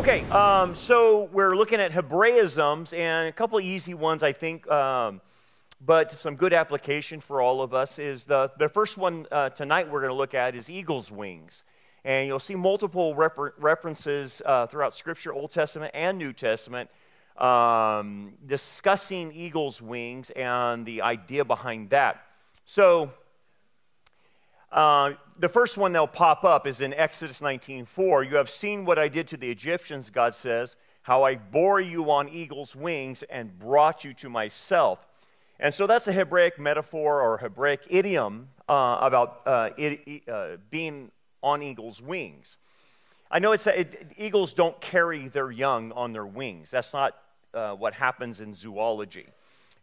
Okay, so we're looking at Hebraisms, and a couple of easy ones, I think, but some good application for all of us is the first one tonight we're going to look at is eagle's wings. And you'll see multiple references throughout Scripture, Old Testament and New Testament, discussing eagle's wings and the idea behind that. So the first one that'll pop up is in Exodus 19:4. You have seen what I did to the Egyptians, God says, how I bore you on eagle's wings and brought you to myself. And so that's a Hebraic metaphor or Hebraic idiom about being on eagle's wings. I know eagles don't carry their young on their wings. That's not what happens in zoology.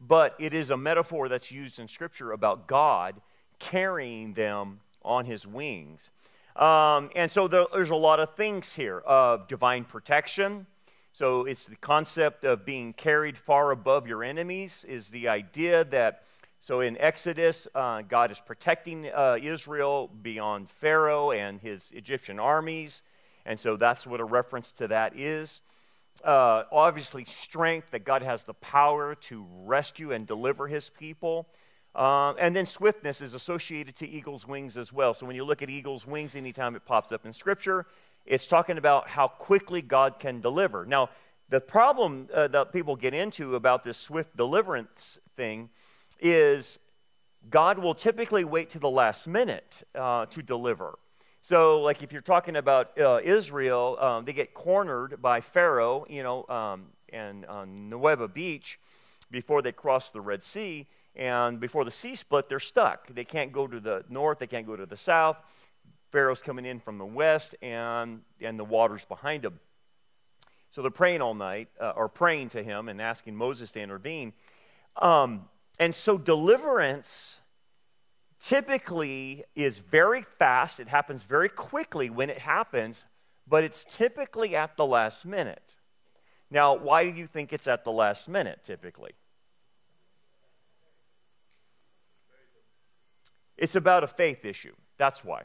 But it is a metaphor that's used in Scripture about God carrying them on his wings. And so there's a lot of things here of divine protection. So it's the concept of being carried far above your enemies is the idea that, so in Exodus, God is protecting Israel beyond Pharaoh and his Egyptian armies. And so that's what a reference to that is. Obviously, strength, that God has the power to rescue and deliver his people. And then swiftness is associated to eagle's wings as well. So when you look at eagle's wings, anytime it pops up in Scripture, it's talking about how quickly God can deliver. Now, the problem that people get into about this swift deliverance thing is God will typically wait to the last minute to deliver. So, like if you're talking about Israel, they get cornered by Pharaoh, and on Nueva Beach before they cross the Red Sea. And before the sea split, they're stuck. They can't go to the north. They can't go to the south. Pharaoh's coming in from the west, and the water's behind them. So they're praying all night, or praying to him and asking Moses to intervene. And so deliverance typically is very fast. It happens very quickly when it happens, but it's typically at the last minute. Now, why do you think it's at the last minute typically? It's about a faith issue. That's why.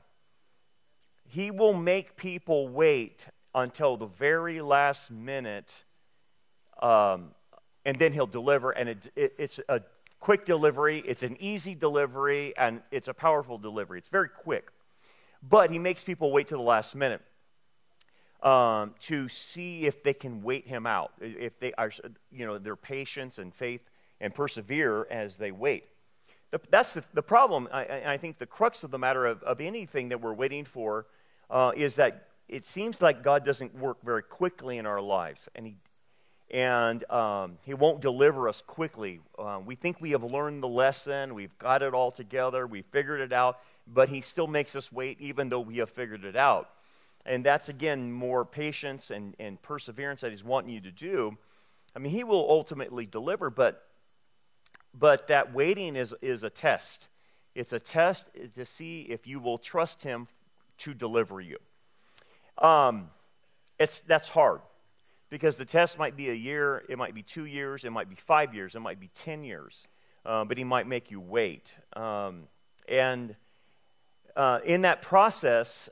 He will make people wait until the very last minute, and then he'll deliver. And it's a quick delivery. It's an easy delivery, and it's a powerful delivery. It's very quick. But he makes people wait to the last minute to see if they can wait him out, if they are, their patience and faith and persevere as they wait. That's the problem. I think the crux of the matter of anything that we're waiting for is that it seems like God doesn't work very quickly in our lives, and He won't deliver us quickly. We think we have learned the lesson, we've got it all together, we've figured it out, but He still makes us wait even though we have figured it out. And that's, again, more patience and perseverance that He's wanting you to do. I mean, He will ultimately deliver, but that waiting is a test. It's a test to see if you will trust Him to deliver you. That's hard because the test might be a year, it might be 2 years, it might be 5 years, it might be 10 years, but He might make you wait. And in that process,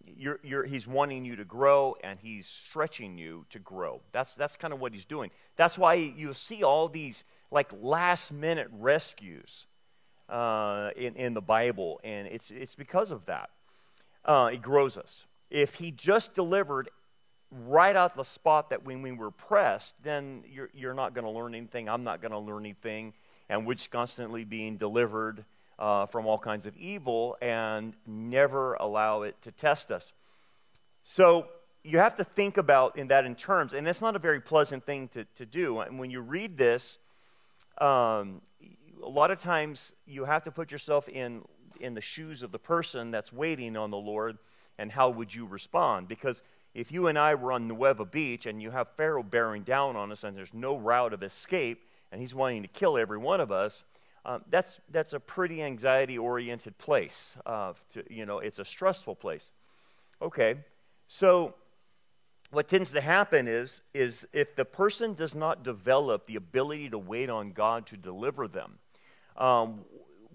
He's wanting you to grow, and He's stretching you to grow. That's kind of what He's doing. That's why you'll see all these like last-minute rescues in the Bible, and it's because of that. It grows us. If He just delivered right out the spot that when we were pressed, then you're not going to learn anything. I'm not going to learn anything, and we're just constantly being delivered from all kinds of evil and never allow it to test us. So you have to think about in terms, and it's not a very pleasant thing to do. And when you read this, a lot of times you have to put yourself in the shoes of the person that's waiting on the Lord, and how would you respond? Because if you and I were on Nueva Beach and you have Pharaoh bearing down on us and there's no route of escape and he's wanting to kill every one of us, that's a pretty anxiety-oriented place. It's a stressful place. Okay, so what tends to happen is if the person does not develop the ability to wait on God to deliver them,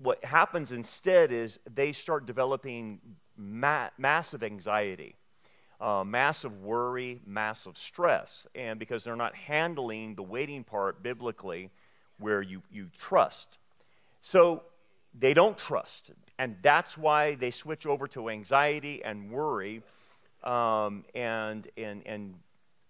what happens instead is they start developing massive anxiety. massive worry, massive stress, and because they're not handling the waiting part biblically where you trust. So they don't trust, and that's why they switch over to anxiety and worry and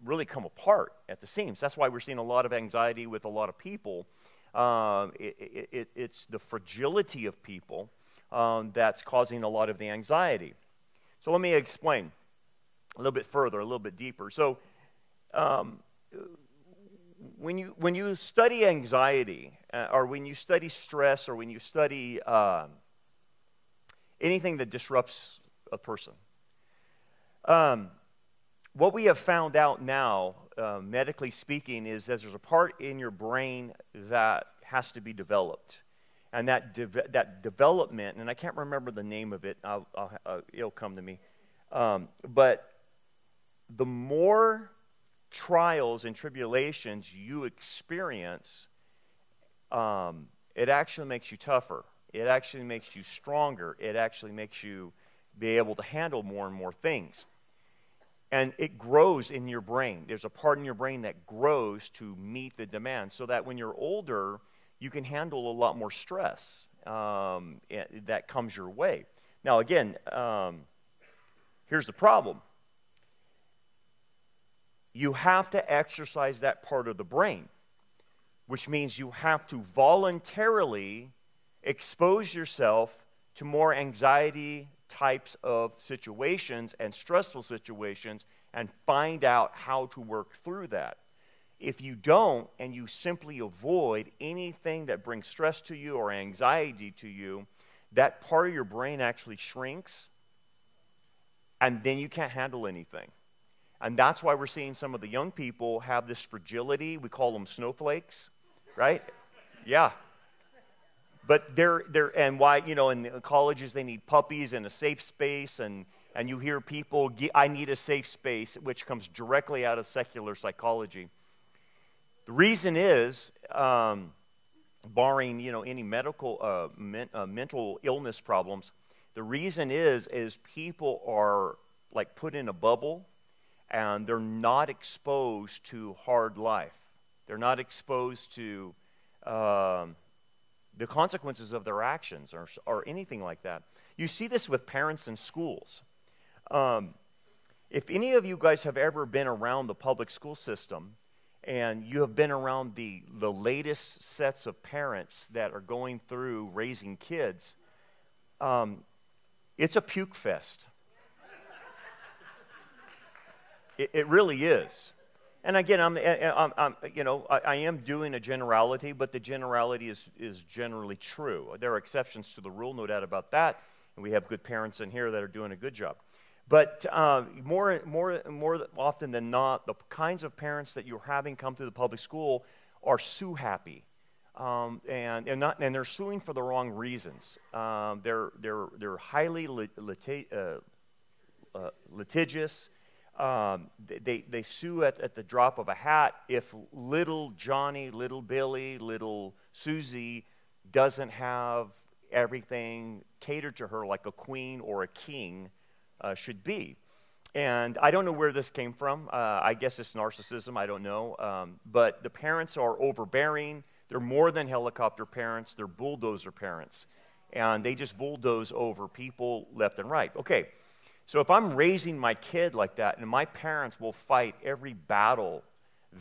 really come apart at the seams. That's why we're seeing a lot of anxiety with a lot of people. It's the fragility of people that's causing a lot of the anxiety. So let me explain a little bit further, a little bit deeper. So when you study anxiety, or when you study stress, or when you study anything that disrupts a person, what we have found out now, medically speaking, is that there's a part in your brain that has to be developed. And that development, and I can't remember the name of it, it'll come to me, but the more trials and tribulations you experience, it actually makes you tougher. It actually makes you stronger. It actually makes you be able to handle more and more things. And it grows in your brain. There's a part in your brain that grows to meet the demand, so that when you're older, you can handle a lot more stress that comes your way. Now, again, here's the problem. You have to exercise that part of the brain, which means you have to voluntarily expose yourself to more anxiety types of situations and stressful situations and find out how to work through that. If you don't, and you simply avoid anything that brings stress to you or anxiety to you, that part of your brain actually shrinks, and then you can't handle anything. And that's why we're seeing some of the young people have this fragility. We call them snowflakes, right? Yeah. But and why, in the colleges they need puppies and a safe space, and you hear people, I need a safe space, which comes directly out of secular psychology. The reason is, barring, any medical, mental illness problems, the reason is people are like put in a bubble, and they're not exposed to hard life. They're not exposed to the consequences of their actions or anything like that. You see this with parents in schools. If any of you guys have ever been around the public school system, and you have been around the latest sets of parents that are going through raising kids, it's a puke fest. It really is. And again, I am doing a generality, but the generality is generally true. There are exceptions to the rule, no doubt about that, and we have good parents in here that are doing a good job. But more often than not, the kinds of parents that you're having come to the public school are sue happy, and they're suing for the wrong reasons. They're highly litigious. They sue at the drop of a hat if little Johnny, little Billy, little Susie doesn't have everything catered to her like a queen or a king should be. And I don't know where this came from. I guess it's narcissism. I don't know. But the parents are overbearing. They're more than helicopter parents. They're bulldozer parents. And they just bulldoze over people left and right. Okay. So if I'm raising my kid like that, and my parents will fight every battle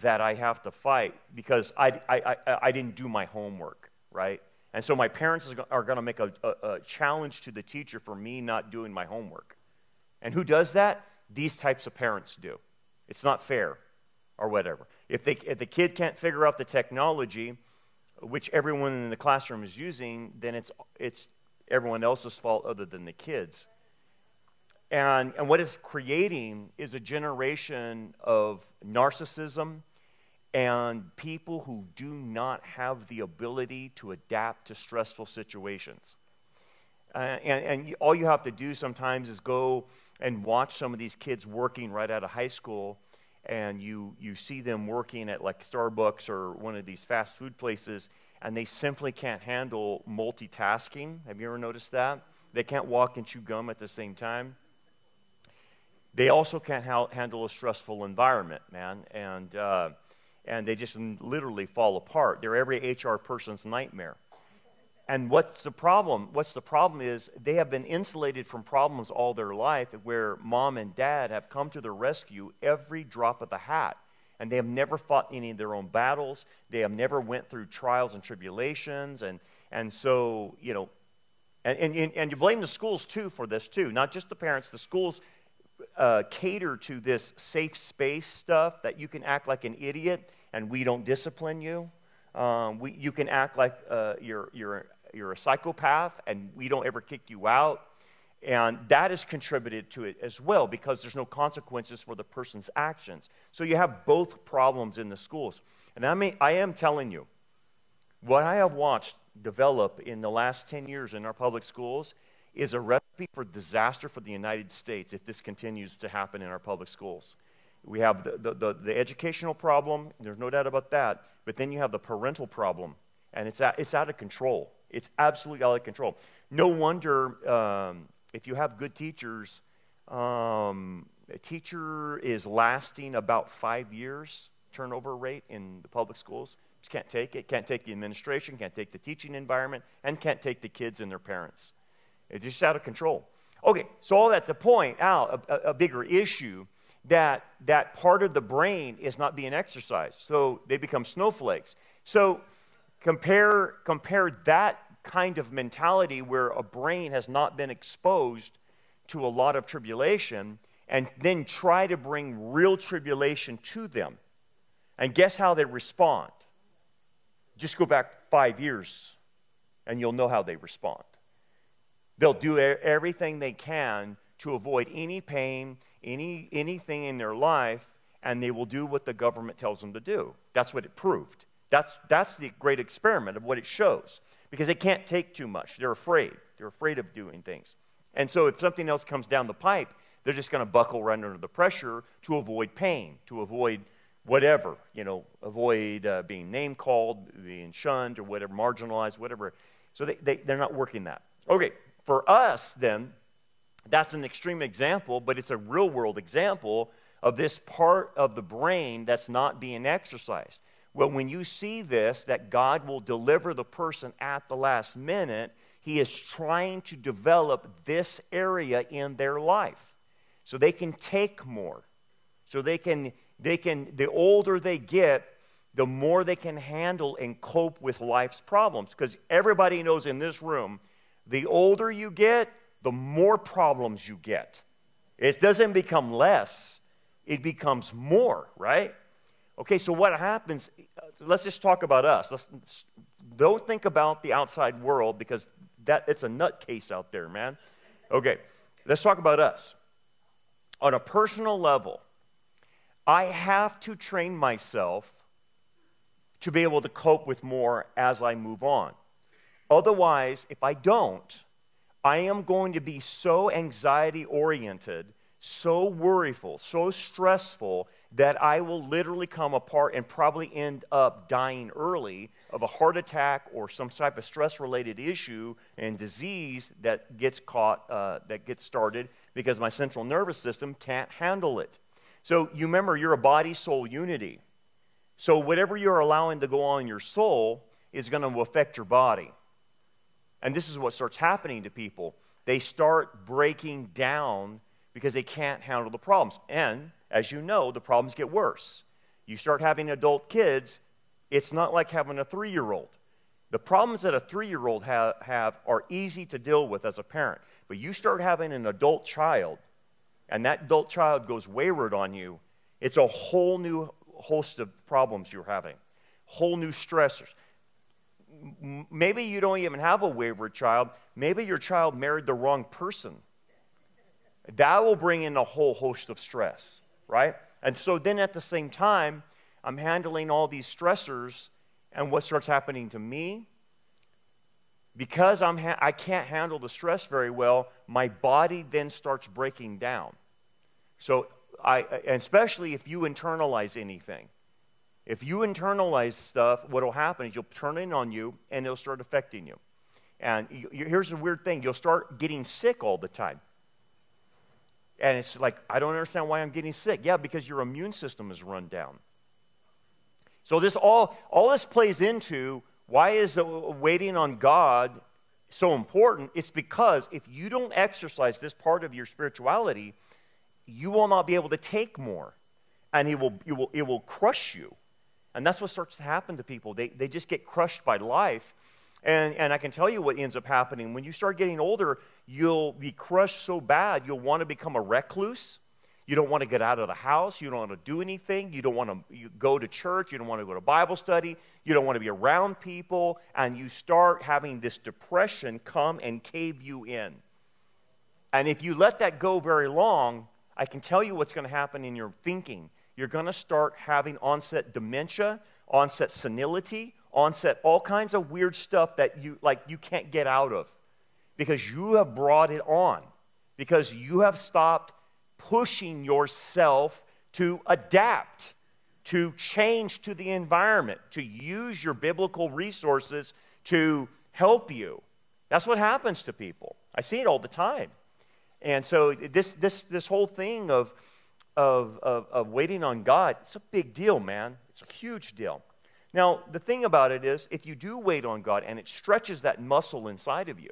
that I have to fight because I didn't do my homework, right? And so my parents are going to make a challenge to the teacher for me not doing my homework. And who does that? These types of parents do. It's not fair or whatever. If the kid can't figure out the technology, which everyone in the classroom is using, then it's everyone else's fault other than the kids. And what it's creating is a generation of narcissism and people who do not have the ability to adapt to stressful situations. And all you have to do sometimes is go and watch some of these kids working right out of high school, and you see them working at like Starbucks or one of these fast food places, and they simply can't handle multitasking. Have you ever noticed that? They can't walk and chew gum at the same time. They also can't handle a stressful environment, man, and they just literally fall apart. They're every HR person's nightmare. And what's the problem? What's the problem is they have been insulated from problems all their life, where mom and dad have come to their rescue every drop of the hat. And they have never fought any of their own battles. They have never went through trials and tribulations. And so, you know, and you blame the schools, too, for this, too. Not just the parents. The schools cater to this safe space stuff that you can act like an idiot and we don't discipline you. You can act like you're a psychopath and we don't ever kick you out. And that has contributed to it as well, because there's no consequences for the person's actions. So you have both problems in the schools. And I am telling you, what I have watched develop in the last 10 years in our public schools is a recipe for disaster for the United States if this continues to happen in our public schools. We have the educational problem, there's no doubt about that, but then you have the parental problem, and it's out of control. It's absolutely out of control. No wonder if you have good teachers, a teacher is lasting about 5 years turnover rate in the public schools. Just can't take it. Can't take the administration, can't take the teaching environment, and can't take the kids and their parents. It's just out of control. Okay, so all that to point out a bigger issue, that part of the brain is not being exercised. So they become snowflakes. So compare that kind of mentality where a brain has not been exposed to a lot of tribulation, and then try to bring real tribulation to them. And guess how they respond? Just go back 5 years and you'll know how they respond. They'll do everything they can to avoid any pain, anything in their life, and they will do what the government tells them to do. That's what it proved. That's the great experiment of what it shows. Because they can't take too much. They're afraid. They're afraid of doing things. And so if something else comes down the pipe, they're just going to buckle right under the pressure to avoid pain, to avoid whatever, avoid being name-called, being shunned, or whatever, marginalized, whatever. So they're not working that. Okay, for us, then, that's an extreme example, but it's a real-world example of this part of the brain that's not being exercised. Well, when you see this, that God will deliver the person at the last minute, He is trying to develop this area in their life so they can take more. So the older they get, the more they can handle and cope with life's problems. Because everybody knows in this room, the older you get, the more problems you get. It doesn't become less, it becomes more, right? Okay, so what happens, let's just talk about us. Don't think about the outside world, because it's a nutcase out there, man. Okay, let's talk about us. On a personal level, I have to train myself to be able to cope with more as I move on. Otherwise, if I don't, I am going to be so anxiety-oriented, so worryful, so stressful, that I will literally come apart and probably end up dying early of a heart attack or some type of stress-related issue and disease that gets started because my central nervous system can't handle it. So you remember, you're a body-soul unity. So whatever you're allowing to go on in your soul is going to affect your body. And this is what starts happening to people. They start breaking down because they can't handle the problems. And, as you know, the problems get worse. You start having adult kids, it's not like having a 3-year-old. The problems that a 3-year-old have are easy to deal with as a parent. But you start having an adult child, and that adult child goes wayward on you, it's a whole new host of problems you're having, whole new stressors. Maybe you don't even have a wayward child. Maybe your child married the wrong person. That will bring in a whole host of stress, right? And so then at the same time, I'm handling all these stressors, and what starts happening to me? Because I can't handle the stress very well, my body then starts breaking down. So and especially if you internalize anything. If you internalize stuff, what will happen is you'll turn it on you, and it'll start affecting you. And here's the weird thing. You'll start getting sick all the time. And it's like, I don't understand why I'm getting sick. Yeah, because your immune system is run down. So this all this plays into why is waiting on God so important? It's because if you don't exercise this part of your spirituality, you will not be able to take more. And it will crush you. And that's what starts to happen to people. They just get crushed by life. And I can tell you what ends up happening. When you start getting older, you'll be crushed so bad, you'll want to become a recluse. You don't want to get out of the house. You don't want to do anything. You don't want to go to church. You don't want to go to Bible study. You don't want to be around people. And you start having this depression come and cave you in. And if you let that go very long, I can tell you what's going to happen in your thinking. You're going to start having onset dementia, onset senility, onset all kinds of weird stuff that you can't get out of because you have brought it on, because you have stopped pushing yourself to adapt, to change to the environment, to use your biblical resources to help you. That's what happens to people. I see it all the time. And so this whole thing of waiting on God, it's a big deal, man. It's a huge deal. Now, the thing about it is, if you do wait on God and it stretches that muscle inside of you,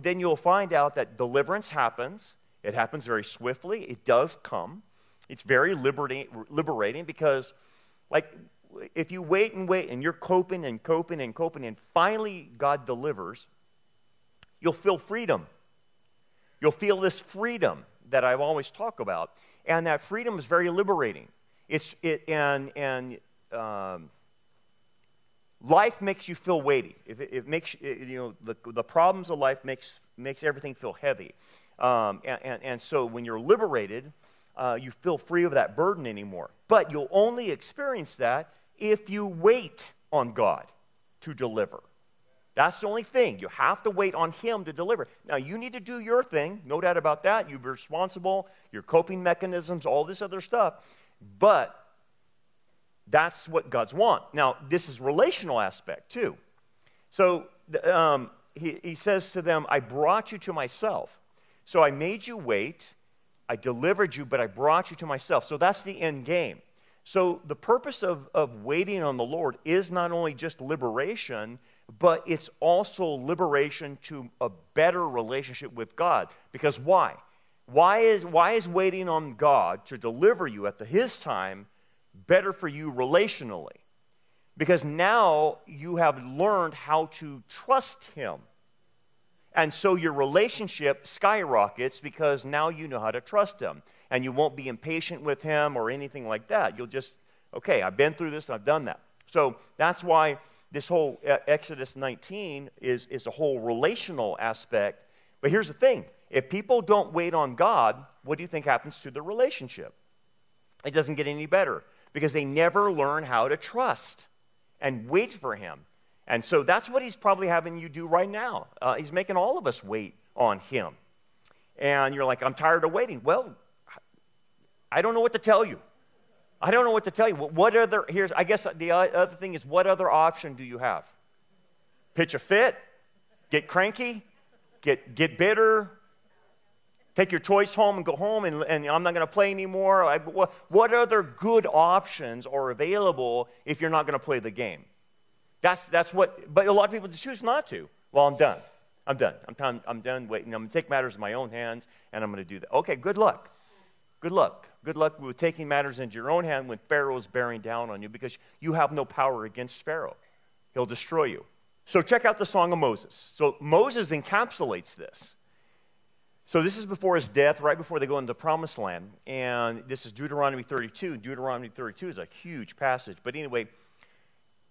then you'll find out that deliverance happens. It happens very swiftly. It does come. It's very liberating because, like, if you wait and you're coping and finally God delivers, you'll feel freedom. You'll feel this freedom that I've always talked about, and that freedom is very liberating. Life makes you feel weighty. It makes the problems of life makes everything feel heavy, and so when you're liberated, you feel free of that burden anymore. But you'll only experience that if you wait on God to deliver. That's the only thing. You have to wait on Him to deliver. Now, you need to do your thing, no doubt about that. You're responsible, your coping mechanisms, all this other stuff. But that's what God's want. Now, this is relational aspect, too. So, he says to them, I brought you to myself. So I made you wait, I delivered you, but I brought you to myself. So that's the end game. So the purpose of waiting on the Lord is not only just liberation, but it's also liberation to a better relationship with God. Because why? Why is waiting on God to deliver you at His time better for you relationally? Because now you have learned how to trust Him. And so your relationship skyrockets because now you know how to trust Him. And you won't be impatient with Him or anything like that. You'll just, okay, I've been through this, I've done that. So that's why this whole Exodus 19 is a whole relational aspect. But here's the thing. If people don't wait on God, what do you think happens to the relationship? It doesn't get any better because they never learn how to trust and wait for Him. And so that's what He's probably having you do right now. He's making all of us wait on Him. And you're like, I'm tired of waiting. Well, I don't know what to tell you. I don't know what to tell you. I guess the other thing is, what other option do you have? Pitch a fit? Get cranky? Get bitter? Take your toys home and go home and I'm not going to play anymore? What other good options are available if you're not going to play the game? That's what, but a lot of people just choose not to. Well, I'm done. I'm done waiting. I'm going to take matters in my own hands and I'm going to do that. Okay, good luck. Good luck. Good luck with taking matters into your own hand when Pharaoh is bearing down on you because you have no power against Pharaoh. He'll destroy you. So check out the Song of Moses. So Moses encapsulates this. So this is before his death, right before they go into the Promised Land. And this is Deuteronomy 32. Deuteronomy 32 is a huge passage. But anyway,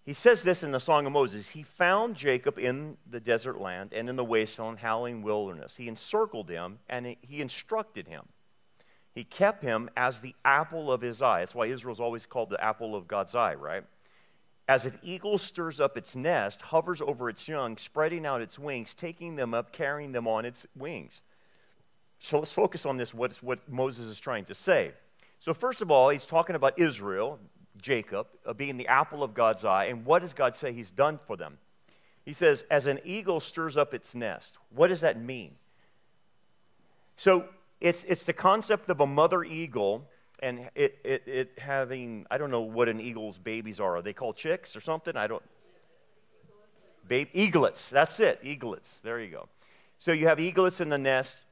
he says this in the Song of Moses. He found Jacob in the desert land and in the wasteland, howling wilderness. He encircled him and he instructed him. He kept him as the apple of his eye. That's why Israel's always called the apple of God's eye, right? As an eagle stirs up its nest, hovers over its young, spreading out its wings, taking them up, carrying them on its wings. So let's focus on this, what Moses is trying to say. So first of all, he's talking about Israel, Jacob, being the apple of God's eye. And what does God say He's done for them? He says, as an eagle stirs up its nest. What does that mean? So it's the concept of a mother eagle and it having, I don't know what an eagle's babies are. Are they called chicks or something? I don't. Eaglets, that's it, eaglets. There you go. So you have eaglets in the nest,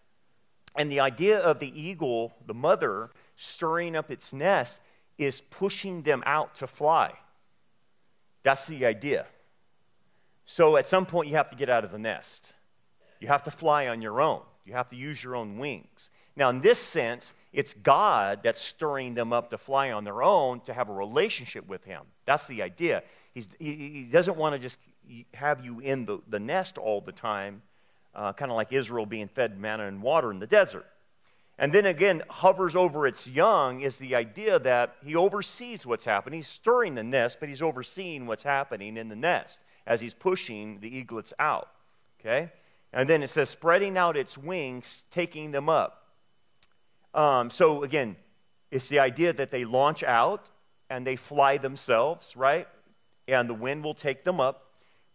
and the idea of the eagle, the mother, stirring up its nest is pushing them out to fly. That's the idea. So at some point you have to get out of the nest. You have to fly on your own. You have to use your own wings. Now in this sense, it's God that's stirring them up to fly on their own to have a relationship with him. That's the idea. He doesn't want to just have you in the nest all the time, kind of like Israel being fed manna and water in the desert. And then again, hovers over its young is the idea that he oversees what's happening. He's stirring the nest, but he's overseeing what's happening in the nest as he's pushing the eaglets out. Okay? And then it says, spreading out its wings, taking them up. So again, it's the idea that they launch out and they fly themselves, right? And the wind will take them up.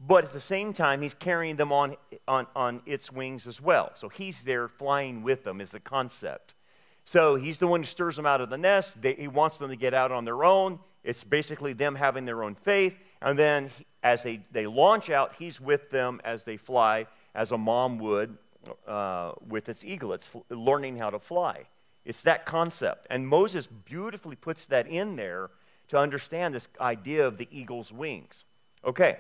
But at the same time, he's carrying them on its wings as well. So he's there flying with them is the concept. So he's the one who stirs them out of the nest. He wants them to get out on their own. It's basically them having their own faith. And then as they launch out, he's with them as they fly, as a mom would with its eaglets, learning how to fly. It's that concept. And Moses beautifully puts that in there to understand this idea of the eagle's wings. Okay.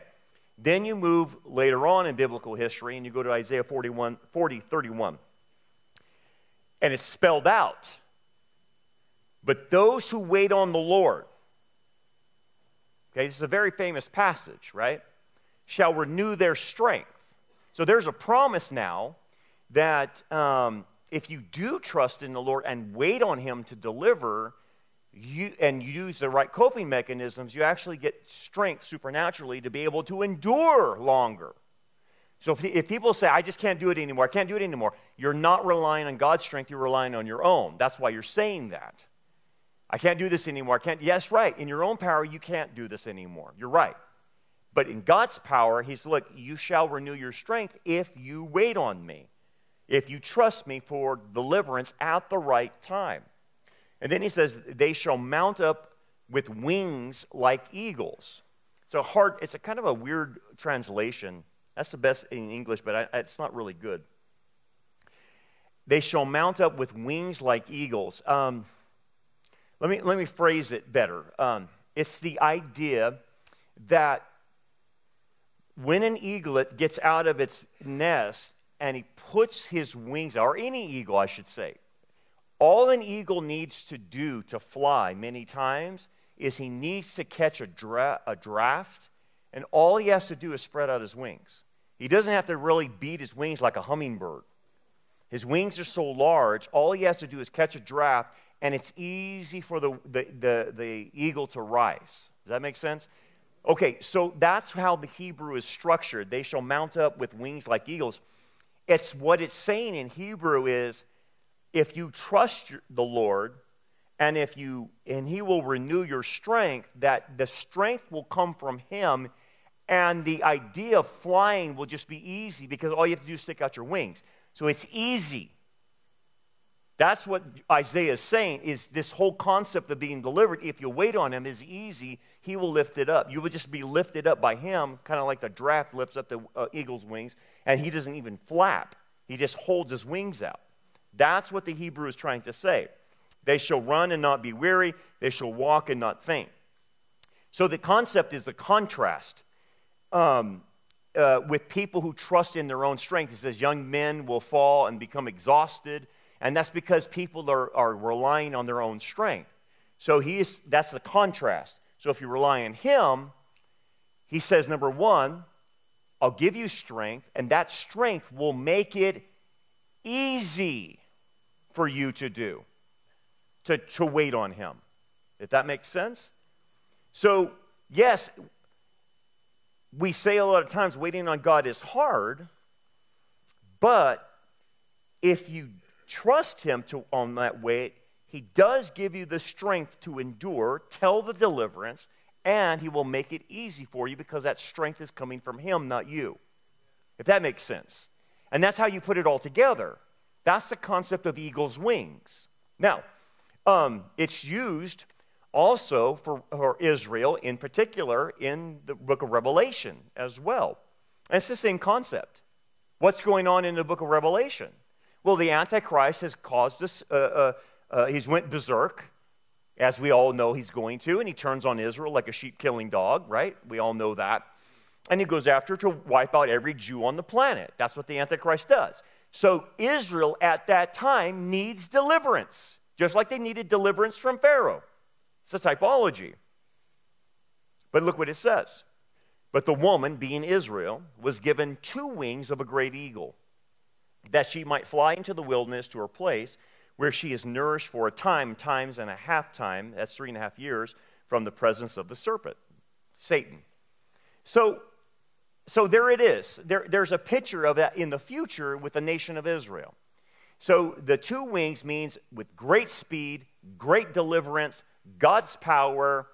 Then you move later on in biblical history and you go to Isaiah 40:31. And it's spelled out. But those who wait on the Lord, okay, this is a very famous passage, right? Shall renew their strength. So there's a promise now that if you do trust in the Lord and wait on him to deliver, and use the right coping mechanisms, you actually get strength supernaturally to be able to endure longer. So if people say, I just can't do it anymore, I can't do it anymore, you're not relying on God's strength, you're relying on your own. That's why you're saying that. I can't do this anymore. Yes, right. In your own power, you can't do this anymore. You're right. But in God's power, he's, look, you shall renew your strength if you wait on me, if you trust me for deliverance at the right time. And then he says, they shall mount up with wings like eagles. It's a kind of a weird translation. That's the best in English, but it's not really good. They shall mount up with wings like eagles. Let me phrase it better. It's the idea that when an eaglet gets out of its nest and he puts his wings out, or any eagle, I should say, all an eagle needs to do to fly many times is he needs to catch a draft, and all he has to do is spread out his wings. He doesn't have to really beat his wings like a hummingbird. His wings are so large, all he has to do is catch a draft, and it's easy for the eagle to rise. Does that make sense? Okay, so that's how the Hebrew is structured. They shall mount up with wings like eagles. It's what it's saying in Hebrew is, if you trust the Lord, and he will renew your strength, that the strength will come from him, and the idea of flying will just be easy because all you have to do is stick out your wings. So it's easy. That's what Isaiah is saying, is this whole concept of being delivered, if you wait on him, is easy. He will lift it up. You will just be lifted up by him, kind of like the draft lifts up the eagle's wings, and he doesn't even flap. He just holds his wings out. That's what the Hebrew is trying to say. They shall run and not be weary. They shall walk and not faint. So the concept is the contrast with people who trust in their own strength. It says young men will fall and become exhausted, and that's because people are relying on their own strength. So that's the contrast. So if you rely on him, he says, number one, I'll give you strength, and that strength will make it easy for you to do, to wait on him. If that makes sense? So, yes, we say a lot of times waiting on God is hard, but if you trust him on that wait, he does give you the strength to endure, tell the deliverance, and he will make it easy for you because that strength is coming from him, not you. If that makes sense. And that's how you put it all together. That's the concept of eagle's wings. Now, it's used also for Israel, in particular, in the book of Revelation as well. And it's the same concept. What's going on in the book of Revelation? Well, the Antichrist has caused us, he's went berserk, as we all know he's going to, and he turns on Israel like a sheep-killing dog, right? We all know that. And he goes after to wipe out every Jew on the planet. That's what the Antichrist does. So Israel at that time needs deliverance, just like they needed deliverance from Pharaoh. It's a typology. But look what it says. But the woman, being Israel, was given 2 wings of a great eagle, that she might fly into the wilderness to her place, where she is nourished for a time, times and a half time, that's 3.5 years, from the presence of the serpent, Satan. So there it is. There's a picture of that in the future with the nation of Israel. So the 2 wings means with great speed, great deliverance, God's power,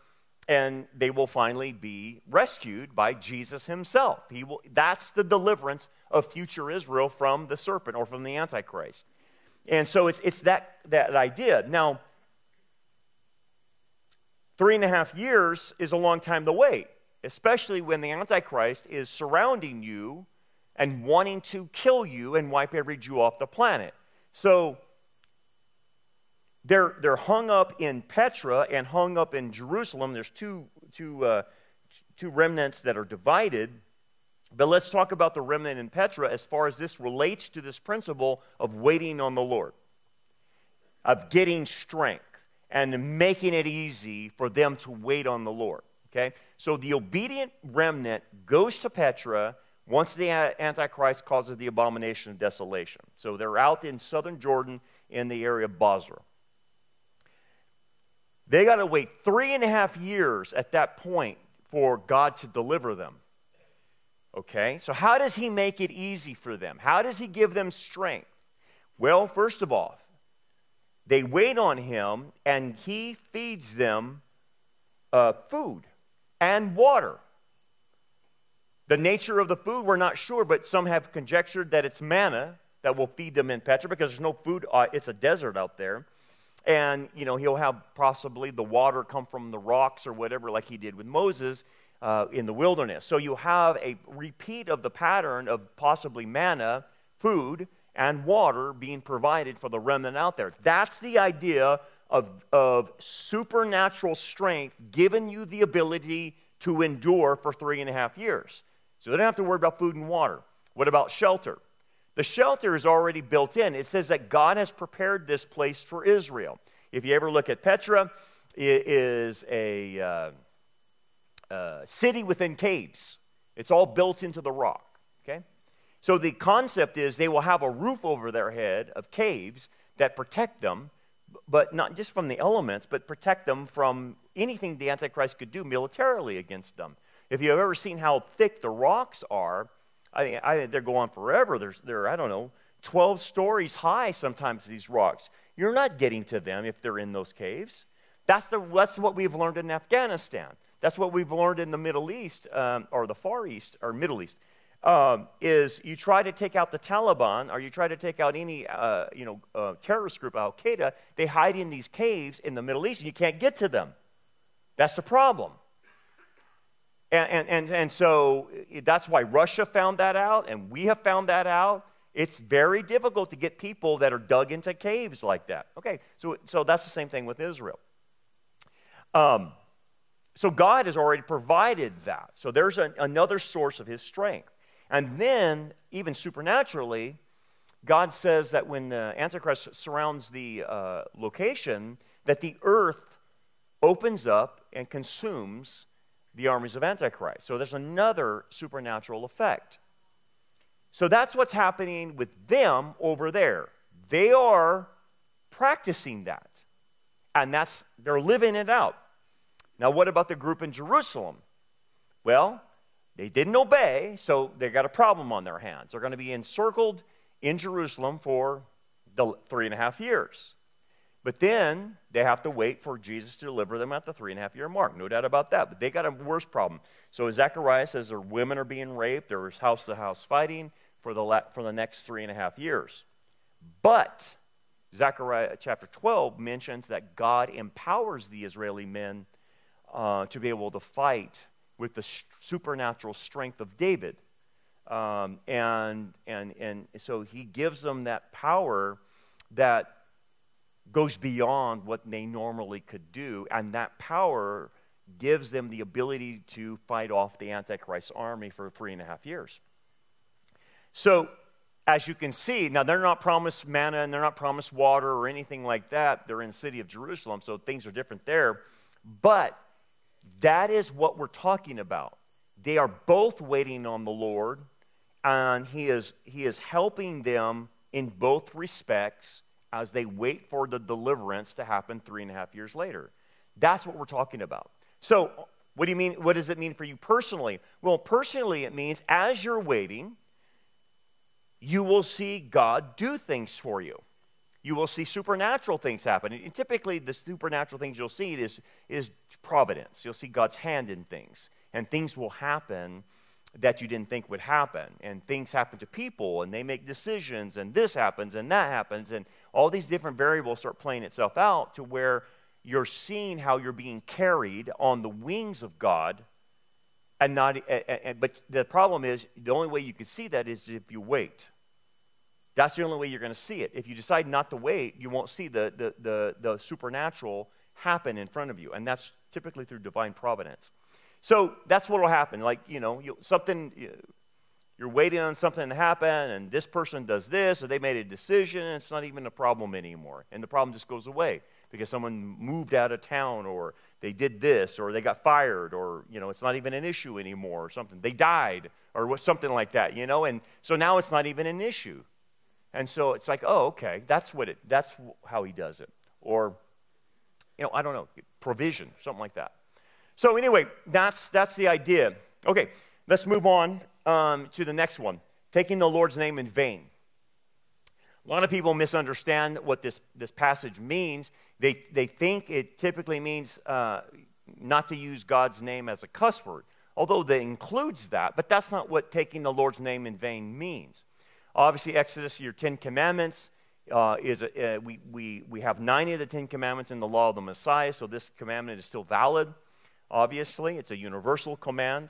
and they will finally be rescued by Jesus himself. That's the deliverance of future Israel from the serpent or from the Antichrist. And so it's that idea. Now, 3.5 years is a long time to wait, especially when the Antichrist is surrounding you and wanting to kill you and wipe every Jew off the planet. So they're hung up in Petra and hung up in Jerusalem. There's two remnants that are divided. But let's talk about the remnant in Petra as far as this relates to this principle of waiting on the Lord, of getting strength and making it easy for them to wait on the Lord. Okay? So the obedient remnant goes to Petra once the Antichrist causes the abomination of desolation. So they're out in southern Jordan in the area of Bozrah. They got to wait 3.5 years at that point for God to deliver them. Okay? So how does he make it easy for them? How does he give them strength? Well, first of all, they wait on him and he feeds them food and water. The nature of the food, we're not sure, but some have conjectured that it's manna that will feed them in Petra because there's no food. It's a desert out there. And, he'll have possibly the water come from the rocks or whatever like he did with Moses in the wilderness. So you have a repeat of the pattern of possibly manna, food, and water being provided for the remnant out there. That's the idea of supernatural strength giving you the ability to endure for 3.5 years. So they don't have to worry about food and water. What about shelter? The shelter is already built in. It says that God has prepared this place for Israel. If you ever look at Petra, it is a city within caves. It's all built into the rock. Okay? So the concept is they will have a roof over their head of caves that protect them, but not just from the elements, but protect them from anything the Antichrist could do militarily against them. If you've ever seen how thick the rocks are, I think they go on forever. They're 12 stories high sometimes, these rocks. You're not getting to them if they're in those caves. That's what we've learned in Afghanistan. That's what we've learned in the Middle East, or the Far East, or Middle East, is you try to take out the Taliban, or you try to take out any terrorist group, Al-Qaeda, they hide in these caves in the Middle East, and you can't get to them. That's the problem. And so that's why Russia found that out, and we have found that out. It's very difficult to get people that are dug into caves like that. Okay, so that's the same thing with Israel. So God has already provided that. So there's another source of his strength. And then, even supernaturally, God says that when the Antichrist surrounds the location, that the earth opens up and consumes the armies of Antichrist. So there's another supernatural effect. So that's what's happening with them over there. They are practicing that. And they're living it out. Now, what about the group in Jerusalem? Well, they didn't obey, so they got a problem on their hands. They're going to be encircled in Jerusalem for the 3.5 years. But then they have to wait for Jesus to deliver them at the 3.5-year mark. No doubt about that. But they got a worse problem. So Zechariah says their women are being raped. There's house-to-house fighting for the next 3.5 years. But Zechariah chapter 12 mentions that God empowers the Israeli men to be able to fight with the supernatural strength of David. And so he gives them that power that goes beyond what they normally could do, and that power gives them the ability to fight off the Antichrist army for 3.5 years. So, as you can see, now they're not promised manna and they're not promised water or anything like that. They're in the city of Jerusalem, so things are different there. But that is what we're talking about. They are both waiting on the Lord, and He is helping them in both respects as they wait for the deliverance to happen 3.5 years later. That's what we're talking about. So, what do you mean? What does it mean for you personally? Well, personally, it means as you're waiting, you will see God do things for you. You will see supernatural things happen. And typically, the supernatural things you'll see is providence. You'll see God's hand in things. And things will happen that you didn't think would happen. And things happen to people, and they make decisions, and this happens, and that happens. And all these different variables start playing itself out to where you're seeing how you're being carried on the wings of God. But the problem is, the only way you can see that is if you wait. That's the only way you're going to see it. If you decide not to wait, you won't see the supernatural happen in front of you. And that's typically through divine providence. So that's what will happen. Like, you're waiting on something to happen, and this person does this, or they made a decision, and it's not even a problem anymore. And the problem just goes away because someone moved out of town, or they did this, or they got fired, or, it's not even an issue anymore, or something. They died, or something like that, And so now it's not even an issue. And so it's like, oh, okay, that's how He does it. Or, I don't know, provision, something like that. So anyway, that's the idea. Okay, let's move on to the next one. Taking the Lord's name in vain. A lot of people misunderstand what this passage means. They think it typically means not to use God's name as a cuss word, although that includes that, but that's not what taking the Lord's name in vain means. Obviously, Exodus, your 10 Commandments, we have 90 of the 10 Commandments in the law of the Messiah, so this commandment is still valid. Obviously, it's a universal command.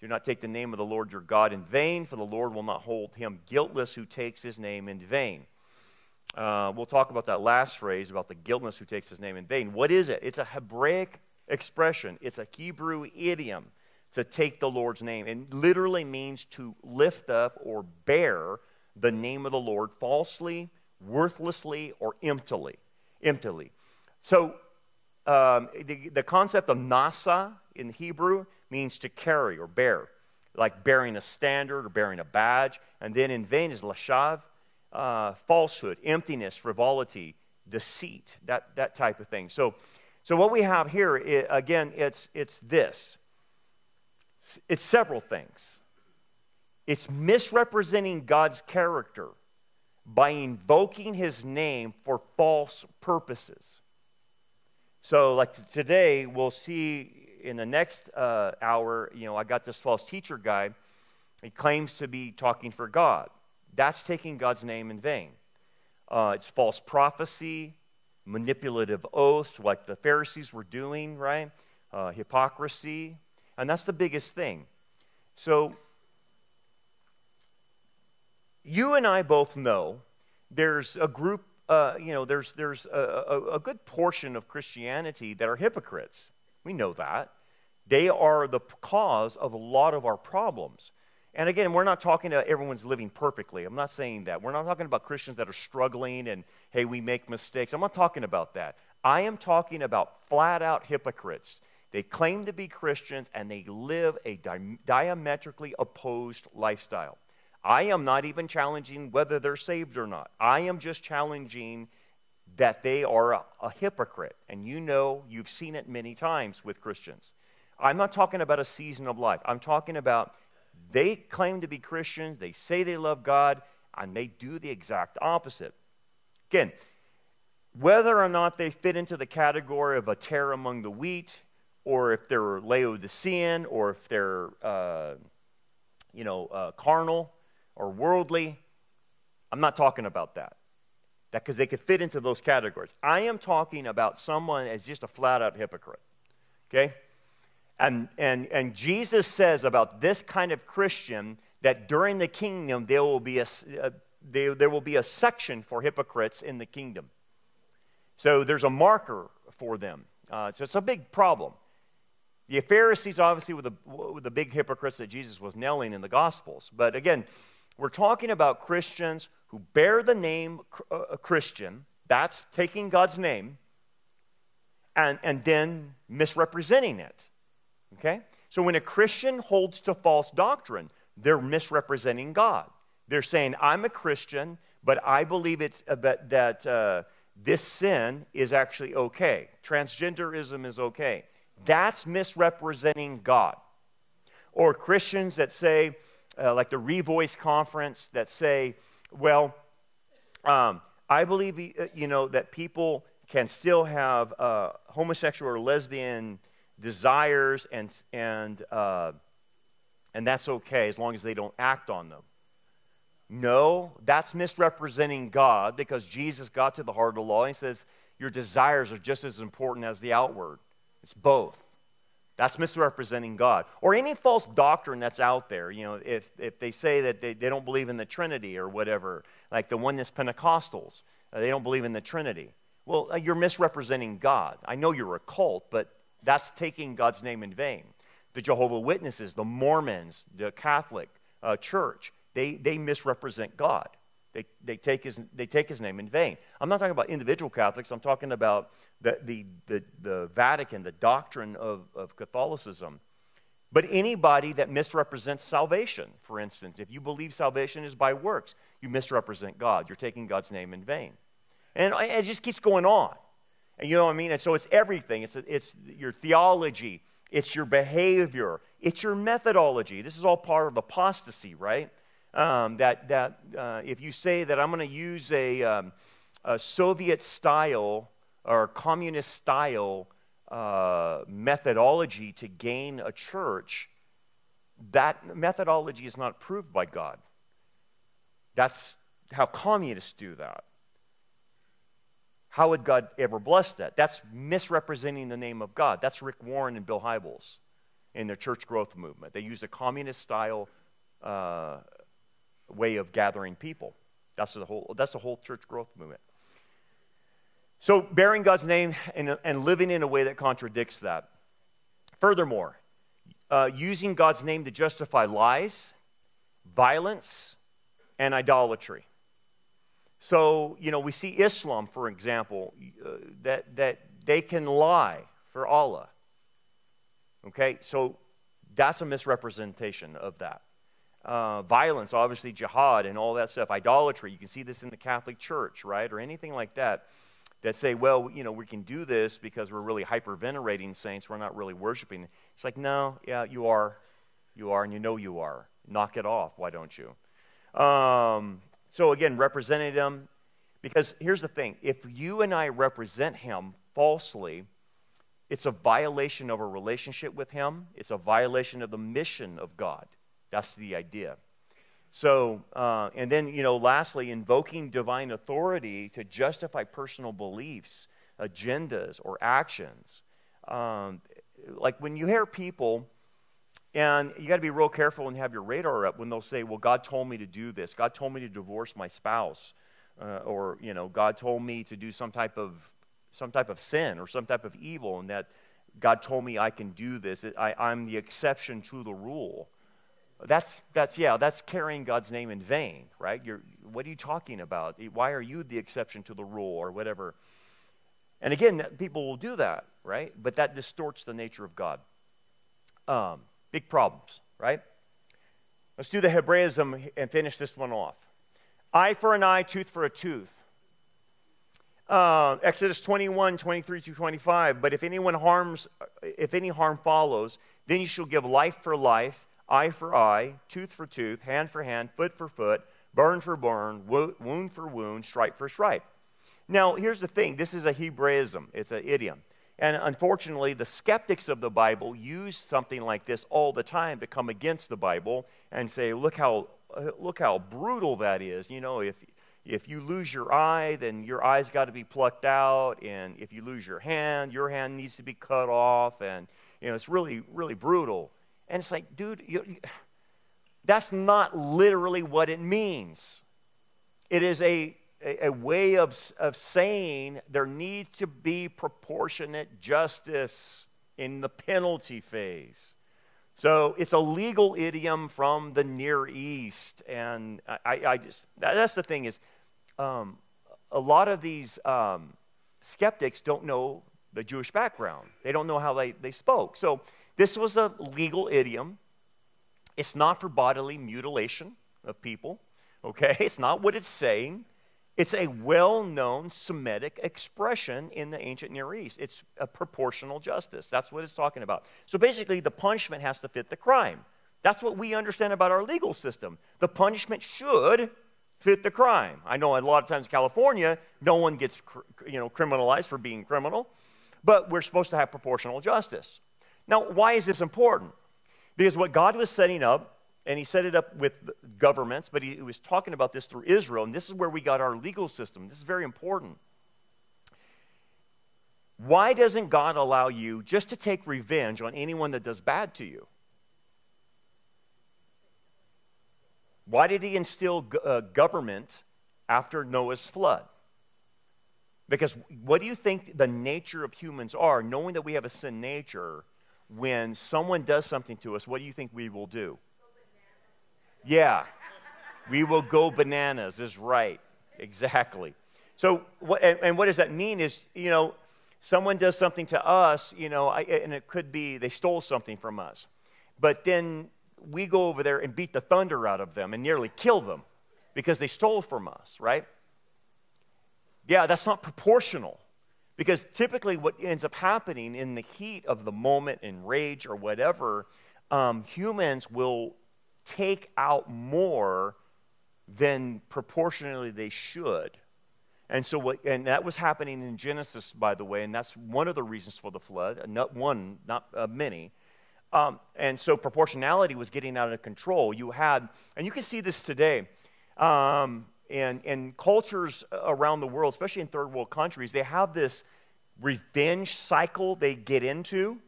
Do not take the name of the Lord your God in vain, for the Lord will not hold him guiltless who takes his name in vain. We'll talk about that last phrase, about the guiltless who takes his name in vain. What is it? It's a Hebraic expression. It's a Hebrew idiom to take the Lord's name. It literally means to lift up or bear the name of the Lord falsely, worthlessly, or emptily. So the concept of nasa in Hebrew means to carry or bear, like bearing a standard or bearing a badge. And then in vain is lashav, falsehood, emptiness, frivolity, deceit, that type of thing. So what we have here, again, it's this. It's several things. It's misrepresenting God's character by invoking his name for false purposes. So like today, we'll see in the next hour, I got this false teacher guy. He claims to be talking for God. That's taking God's name in vain. It's false prophecy, manipulative oaths, like the Pharisees were doing, right? Hypocrisy. And that's the biggest thing. So you and I both know there's a group, there's a good portion of Christianity that are hypocrites. We know that. They are the cause of a lot of our problems. And again, we're not talking about everyone's living perfectly. I'm not saying that. We're not talking about Christians that are struggling and, hey, we make mistakes. I'm not talking about that. I am talking about flat-out hypocrites. They claim to be Christians, and they live a diametrically opposed lifestyle. I am not even challenging whether they're saved or not. I am just challenging that they are a hypocrite. And you've seen it many times with Christians. I'm not talking about a season of life. I'm talking about they claim to be Christians, they say they love God, and they do the exact opposite. Again, whether or not they fit into the category of a tare among the wheat, or if they're Laodicean, or if they're, carnal or worldly, I'm not talking about that. because they could fit into those categories. I am talking about someone as just a flat-out hypocrite, okay? And Jesus says about this kind of Christian that during the kingdom there will be a section for hypocrites in the kingdom. So there's a marker for them. So it's a big problem. The Pharisees obviously were the big hypocrites that Jesus was nailing in the Gospels. But again, we're talking about Christians who bear the name Christian. That's taking God's name and then misrepresenting it. Okay? So when a Christian holds to false doctrine, they're misrepresenting God. They're saying, I'm a Christian, but I believe it's that this sin is actually okay. Transgenderism is okay. That's misrepresenting God. Or Christians that say, like the Revoice Conference, that say, well, I believe, that people can still have homosexual or lesbian desires, and that's okay as long as they don't act on them. No, that's misrepresenting God, because Jesus got to the heart of the law and he says your desires are just as important as the outward. It's both. That's misrepresenting God. Or any false doctrine that's out there, if they say that they don't believe in the Trinity or whatever, like the Oneness Pentecostals, they don't believe in the Trinity. Well, you're misrepresenting God. I know you're a cult, but that's taking God's name in vain. The Jehovah's Witnesses, the Mormons, the Catholic Church, they misrepresent God. They take his name in vain. I'm not talking about individual Catholics. I'm talking about the Vatican, the doctrine of Catholicism. But anybody that misrepresents salvation, for instance, if you believe salvation is by works, you misrepresent God. You're taking God's name in vain. And it just keeps going on. And you know what I mean? And so it's everything. It's your theology. It's your behavior. It's your methodology. This is all part of apostasy, right? If you say that I'm going to use a Soviet style or communist style methodology to gain a church, that methodology is not approved by God. That's how communists do that. How would God ever bless that? That's misrepresenting the name of God. That's Rick Warren and Bill Hybels in their church growth movement. They use a communist style way of gathering people. That's the whole church growth movement. So bearing God's name and living in a way that contradicts that. Furthermore, using God's name to justify lies, violence, and idolatry. So, we see Islam, for example, that they can lie for Allah. Okay, so that's a misrepresentation of that. Violence, obviously jihad and all that stuff, idolatry. You can see this in the Catholic Church, right? Or anything like that say, well, we can do this because we're really hyper-venerating saints. We're not really worshiping. It's like, no, yeah, you are, and you are. Knock it off, why don't you? So again, representing him, because here's the thing. If you and I represent him falsely, it's a violation of a relationship with him. It's a violation of the mission of God. That's the idea. So, and then, lastly, invoking divine authority to justify personal beliefs, agendas, or actions. Like when you hear people, and you got to be real careful and have your radar up when they'll say, well, God told me to do this. God told me to divorce my spouse. Or, God told me to do some type of sin or some type of evil, and that God told me I can do this. I'm the exception to the rule. That's carrying God's name in vain, right? What are you talking about? Why are you the exception to the rule or whatever? And again, people will do that, right? But that distorts the nature of God. Big problems, right? Let's do the Hebraism and finish this one off. Eye for an eye, tooth for a tooth. Exodus 21, 23 through 25. But if any harm follows, then you shall give life for life, eye for eye, tooth for tooth, hand for hand, foot for foot, burn for burn, wound for wound, stripe for stripe. Now, here's the thing. This is a Hebraism. It's an idiom. And unfortunately, the skeptics of the Bible use something like this all the time to come against the Bible and say, look how brutal that is. if you lose your eye, then your eye's got to be plucked out, and if you lose your hand needs to be cut off, and it's really, really brutal. And it's like, dude, that's not literally what it means. It is a way of saying there needs to be proportionate justice in the penalty phase. So it's a legal idiom from the Near East, and that's the thing is, a lot of these skeptics don't know the Jewish background. They don't know how they spoke. So this was a legal idiom. It's not for bodily mutilation of people, okay? It's not what it's saying. It's a well-known Semitic expression in the ancient Near East. It's a proportional justice. That's what it's talking about. So basically, the punishment has to fit the crime. That's what we understand about our legal system. The punishment should fit the crime. I know a lot of times in California, no one gets criminalized for being criminal, but we're supposed to have proportional justice. Now, why is this important? Because what God was setting up, and he set it up with governments, but he was talking about this through Israel, and this is where we got our legal system. This is very important. Why doesn't God allow you just to take revenge on anyone that does bad to you? Why did he instill government after Noah's flood? Because what do you think the nature of humans are, knowing that we have a sin nature? When someone does something to us, what do you think we will do? Yeah, we will go bananas, is right. Exactly. So, what does that mean is, someone does something to us, and it could be they stole something from us. But then we go over there and beat the thunder out of them and nearly kill them because they stole from us, right? Yeah, that's not proportional. Because typically what ends up happening in the heat of the moment, in rage or whatever, humans will take out more than proportionally they should. And so that was happening in Genesis, by the way, and that's one of the reasons for the flood. Not one, not many. And so proportionality was getting out of control. And you can see this today. And cultures around the world, especially in third world countries, they have this revenge cycle they get into.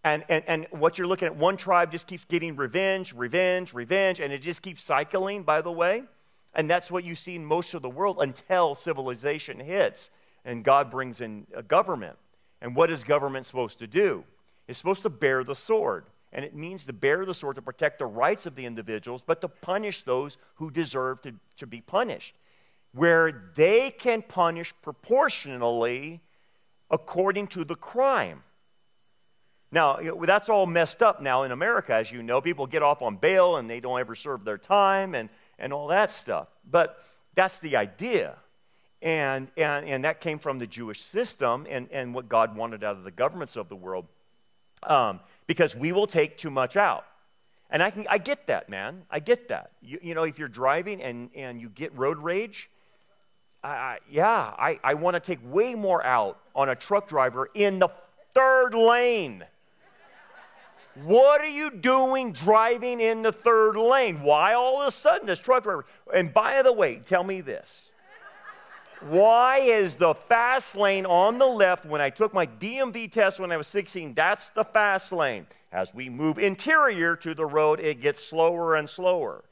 And what you're looking at, one tribe just keeps getting revenge, and it just keeps cycling, by the way. And that's what you see in most of the world until civilization hits and God brings in a government. And what is government supposed to do? It's supposed to bear the sword. And it means to bear the sword to protect the rights of the individuals, but to punish those who deserve to be punished. Where they can punish proportionally according to the crime. Now, that's all messed up now in America, as you know. People get off on bail and they don't ever serve their time and all that stuff. But that's the idea. And that came from the Jewish system and what God wanted out of the governments of the world. Because we will take too much out. And I get that, man. I get that. If you're driving and you get road rage, I want to take way more out on a truck driver in the third lane. What are you doing driving in the third lane? Why all of a sudden this truck driver? And by the way, tell me this. Why is the fast lane on the left? When I took my DMV test when I was 16, that's the fast lane. As we move interior to the road, it gets slower and slower.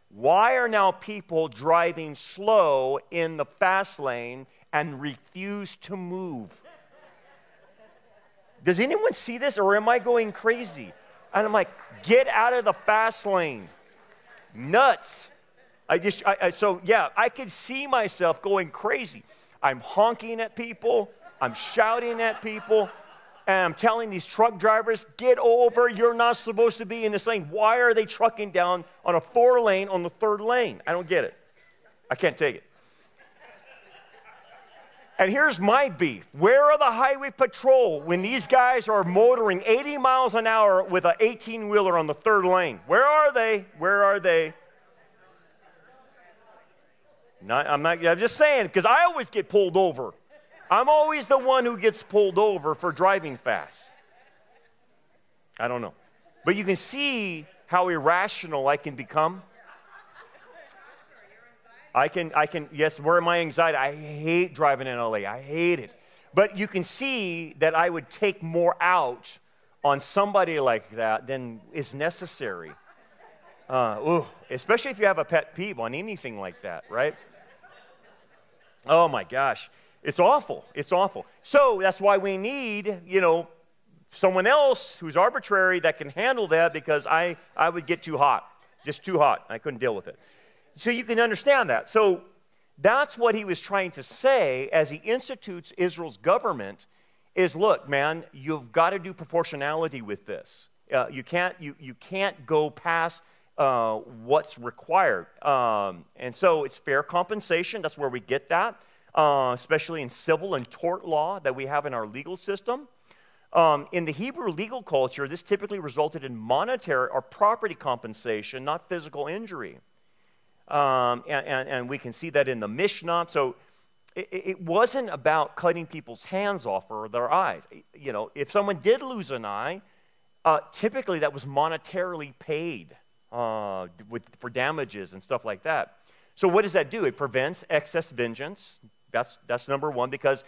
Why are now people driving slow in the fast lane and refuse to move? Does anyone see this, or am I going crazy? And I'm like, get out of the fast lane. Nuts. I could see myself going crazy. I'm honking at people. I'm shouting at people. And I'm telling these truck drivers, get over. You're not supposed to be in this lane. Why are they trucking down on a 4-lane on the third lane? I don't get it. I can't take it. And here's my beef. Where are the highway patrol when these guys are motoring 80 miles an hour with an 18-wheeler on the third lane? Where are they? Where are they? I'm just saying, because I always get pulled over. I'm always the one who gets pulled over for driving fast. I don't know. But you can see how irrational I can become. Yes, where my anxiety, I hate driving in LA. I hate it. But you can see that I would take more out on somebody like that than is necessary. Especially if you have a pet peeve on anything like that, right? Oh my gosh. It's awful. It's awful. So that's why we need, someone else who's arbitrary that can handle that, because I would get too hot. Just too hot. I couldn't deal with it. So you can understand that. So that's what he was trying to say as he institutes Israel's government is, look, man, you've got to do proportionality with this. You can't go past what's required. And so it's fair compensation. That's where we get that, especially in civil and tort law that we have in our legal system. In the Hebrew legal culture, this typically resulted in monetary or property compensation, not physical injury. And we can see that in the Mishnah. So it wasn't about cutting people's hands off or their eyes. If someone did lose an eye, typically that was monetarily paid for damages and stuff like that. So what does that do? It prevents excess vengeance. That's number one, because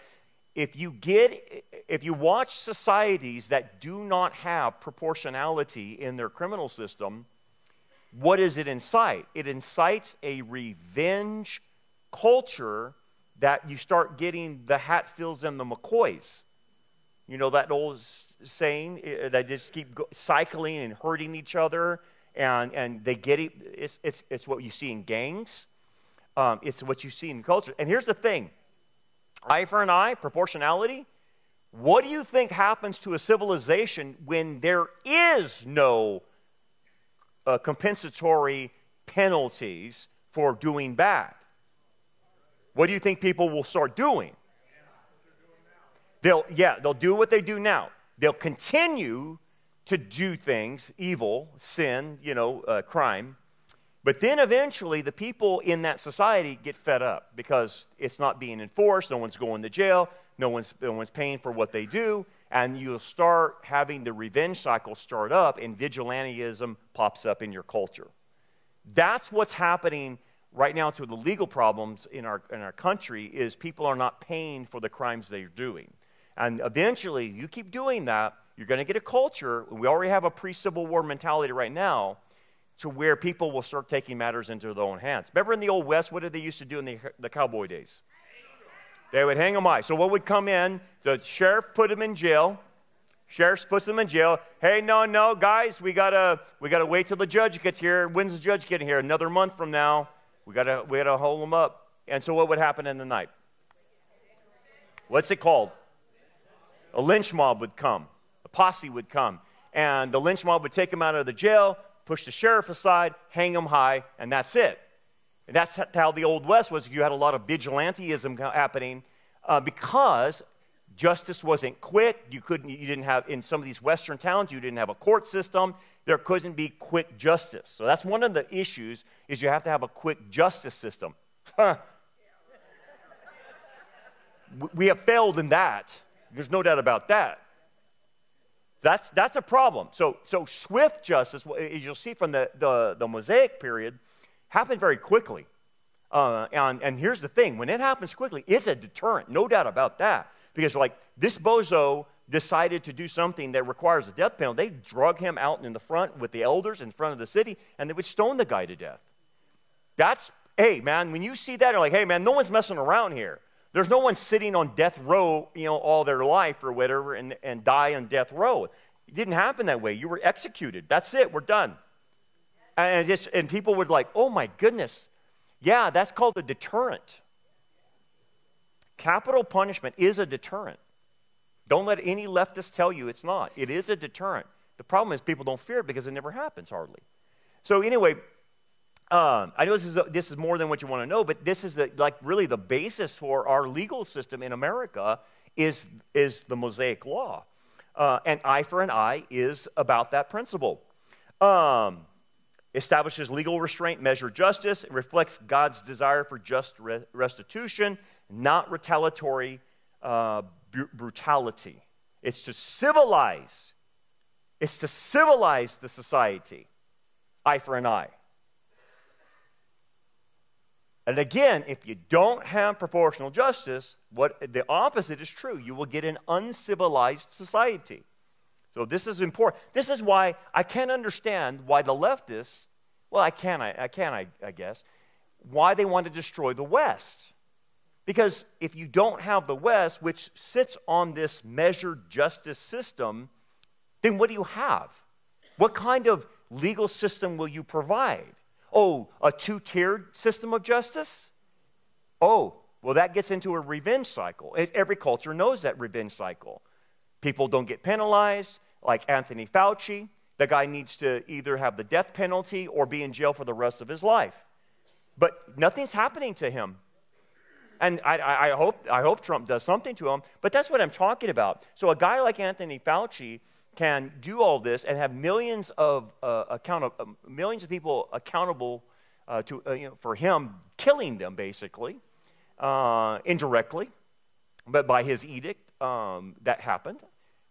if you watch societies that do not have proportionality in their criminal system, what does it incite? It incites a revenge culture that you start getting the Hatfields and the McCoys. You know that old saying, they just keep cycling and hurting each other, and they get it. It's what you see in gangs. It's what you see in culture. And here's the thing. Eye for an eye, proportionality. What do you think happens to a civilization when there is no compensatory penalties for doing bad? What do you think people will start doing? They'll do what they do now. They'll continue to do things, evil, sin, crime. But then eventually the people in that society get fed up because it's not being enforced. No one's going to jail. No one's paying for what they do. And you'll start having the revenge cycle start up, and vigilantism pops up in your culture. That's what's happening right now to the legal problems in our country, is people are not paying for the crimes they're doing. And eventually, you keep doing that, you're going to get a culture. We already have a pre-Civil War mentality right now, to where people will start taking matters into their own hands. Remember in the Old West, what did they used to do in the cowboy days? They would hang them high. So what would come in? The sheriff put them in jail. Sheriff puts them in jail. Hey, no, guys, we gotta wait till the judge gets here. When's the judge getting here? Another month from now. We gotta hold them up. And so what would happen in the night? What's it called? A lynch mob would come. A posse would come. And the lynch mob would take them out of the jail, push the sheriff aside, hang him high, and that's it. And that's how the Old West was. You had a lot of vigilantism happening because justice wasn't quick. You didn't have, in some of these Western towns, you didn't have a court system. There couldn't be quick justice. So that's one of the issues, is you have to have a quick justice system. We have failed in that. There's no doubt about that. That's a problem. So swift justice, as you'll see from the Mosaic period, happened very quickly. And here's the thing. When it happens quickly, it's a deterrent. No doubt about that. Because like this bozo decided to do something that requires a death penalty, they drug him out in the front with the elders in front of the city, and they would stone the guy to death. Hey, man, when you see that, you're like, hey, man, no one's messing around here. There's no one sitting on death row, all their life or whatever, and die on death row. It didn't happen that way. You were executed. That's it. We're done. And people would like, oh my goodness. Yeah, that's called a deterrent. Capital punishment is a deterrent. Don't let any leftist tell you it's not. It is a deterrent. The problem is people don't fear it because it never happens hardly. So anyway, I know this is more than what you want to know, but this is really the basis for our legal system in America is the Mosaic Law. And eye for an eye is about that principle. Establishes legal restraint, measure justice. It reflects God's desire for just restitution, not retaliatory brutality. It's to civilize. It's to civilize the society. Eye for an eye. And again, if you don't have proportional justice, the opposite is true. You will get an uncivilized society. So this is important. This is why I can't understand why the leftists, well, I guess, why they want to destroy the West. Because if you don't have the West, which sits on this measured justice system, then what do you have? What kind of legal system will you provide? Oh, a two-tiered system of justice? Oh, well, that gets into a revenge cycle. Every culture knows that revenge cycle. People don't get penalized, like Anthony Fauci. The guy needs to either have the death penalty or be in jail for the rest of his life. But nothing's happening to him. And I hope Trump does something to him, but that's what I'm talking about. So a guy like Anthony Fauci can do all this and have millions of people accountable for him killing them, basically, indirectly, but by his edict that happened.